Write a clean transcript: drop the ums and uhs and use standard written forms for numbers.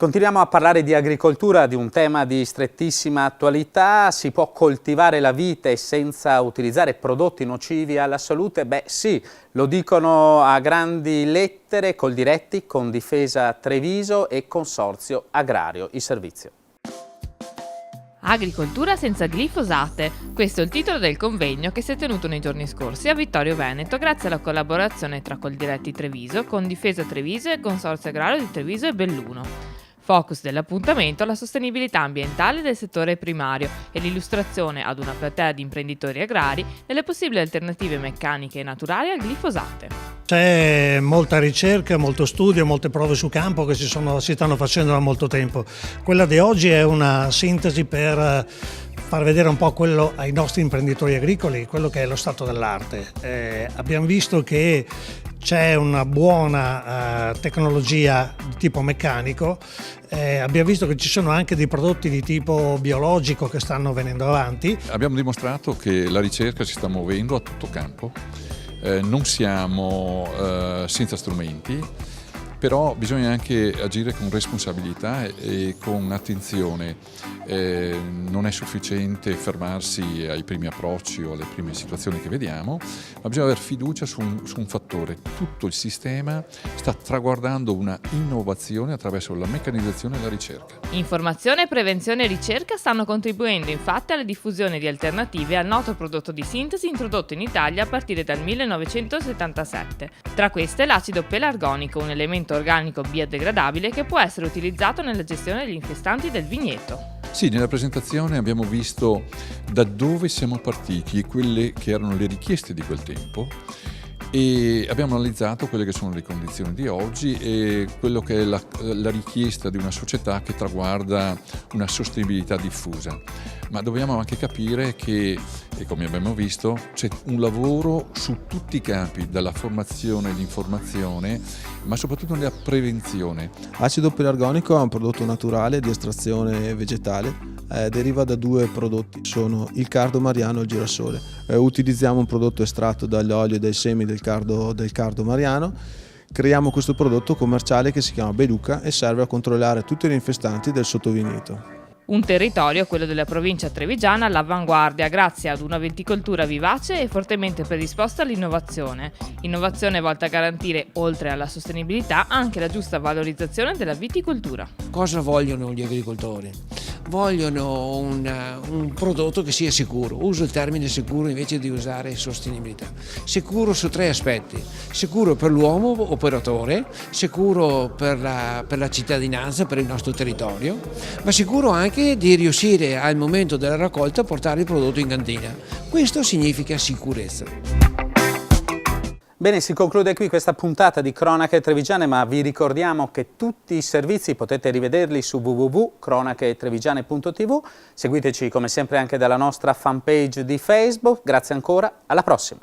Continuiamo a parlare di agricoltura, di un tema di strettissima attualità. Si può coltivare la vite senza utilizzare prodotti nocivi alla salute? Beh sì, lo dicono a grandi lettere Coldiretti, Confdifesa Treviso e Consorzio Agrario, il servizio. Agricoltura senza glifosate. Questo è il titolo del convegno che si è tenuto nei giorni scorsi a Vittorio Veneto grazie alla collaborazione tra Coldiretti Treviso, Confdifesa Treviso e Consorzio Agrario di Treviso e Belluno. Focus dell'appuntamento la sostenibilità ambientale del settore primario e l'illustrazione ad una platea di imprenditori agrari delle possibili alternative meccaniche e naturali al glifosate. C'è molta ricerca, molto studio, molte prove su campo che si stanno facendo da molto tempo. Quella di oggi è una sintesi per far vedere un po' quello ai nostri imprenditori agricoli, quello che è lo stato dell'arte. Abbiamo visto che c'è una buona tecnologia di tipo meccanico, abbiamo visto che ci sono anche dei prodotti di tipo biologico che stanno venendo avanti. Abbiamo dimostrato che la ricerca si sta muovendo a tutto campo, non siamo senza strumenti, però bisogna anche agire con responsabilità e con attenzione. Non è sufficiente fermarsi ai primi approcci o alle prime situazioni che vediamo, ma bisogna avere fiducia su un fattore. Tutto il sistema sta traguardando una innovazione attraverso la meccanizzazione e la ricerca. Informazione, prevenzione e ricerca stanno contribuendo infatti alla diffusione di alternative al noto prodotto di sintesi introdotto in Italia a partire dal 1977. Tra queste l'acido pelargonico, un elemento organico biodegradabile che può essere utilizzato nella gestione degli infestanti del vigneto. Sì, nella presentazione abbiamo visto da dove siamo partiti e quelle che erano le richieste di quel tempo e abbiamo analizzato quelle che sono le condizioni di oggi e quello che è la richiesta di una società che traguarda una sostenibilità diffusa. Ma dobbiamo anche capire che, e come abbiamo visto, c'è un lavoro su tutti i campi, dalla formazione e l'informazione, ma soprattutto nella prevenzione. Acido pelargonico è un prodotto naturale di estrazione vegetale, deriva da due prodotti, sono il cardo mariano e il girasole. Utilizziamo un prodotto estratto dagli oli e dai semi del cardo mariano. Creiamo questo prodotto commerciale che si chiama Beluca e serve a controllare tutti gli infestanti del sottovigneto. Un territorio, quello della provincia trevigiana, all'avanguardia grazie ad una viticoltura vivace e fortemente predisposta all'innovazione. Innovazione volta a garantire, oltre alla sostenibilità, anche la giusta valorizzazione della viticoltura. Cosa vogliono gli agricoltori? Vogliono un prodotto che sia sicuro. Uso il termine sicuro invece di usare sostenibilità. Sicuro su tre aspetti: sicuro per l'uomo operatore, sicuro per la cittadinanza, per il nostro territorio, ma sicuro anche di riuscire al momento della raccolta a portare il prodotto in cantina. Questo significa sicurezza. Bene, si conclude qui questa puntata di Cronache Trevigiane, ma vi ricordiamo che tutti i servizi potete rivederli su www.cronachetrevigiane.tv. Seguiteci come sempre anche dalla nostra fanpage di Facebook. Grazie ancora, alla prossima!